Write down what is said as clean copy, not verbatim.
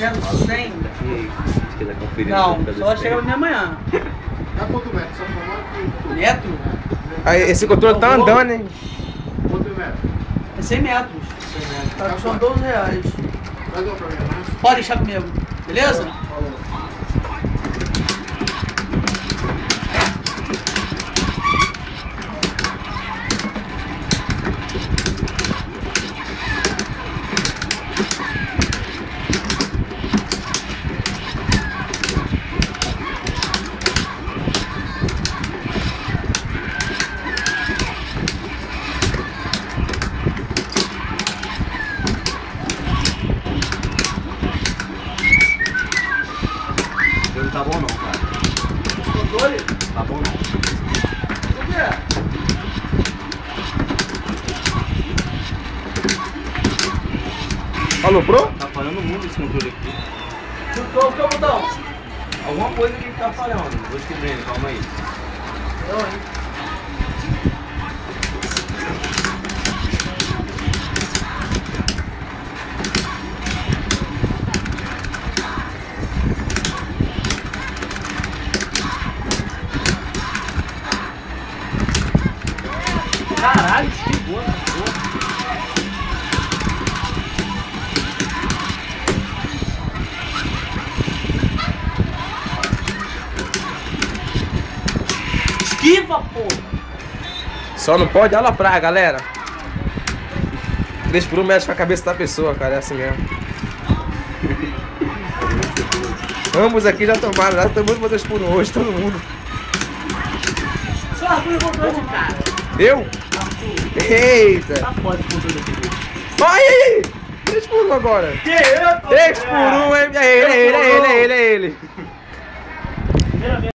Quero 100. Não, só chega amanhã amanhã. Dá quanto metro? Só falar que... Metro? Aí, esse controle tá andando, hein? Quanto metro? É 100 metros. 100 metros. Tá custando R$12. Vai dar pra mim, né? Pode deixar comigo, beleza? Falou. Não tá bom não, cara. Os controles? Tá bom não. O que é? Alô, pro? Tá falhando muito esse controle aqui. Chutou o seu botão. Alguma coisa que tá falhando. Vou descobrindo, calma aí. Não, hein? Caralho, que boa essa porra. Esquiva, porra! Só não pode aloprar, galera. 3 por 1 mexe com a cabeça da pessoa, cara. É assim mesmo. Ambos aqui já tomaram, já tomamos uma 3 por 1 hoje, todo mundo. Só Arthur voltou de cara. Eu? Eita! Tá foda esse controle aqui. Ai, ai, ai! 3 por 1 agora. Que eu? 3 por 1, é ele, é ele, é ele, é ele. Primeira vez.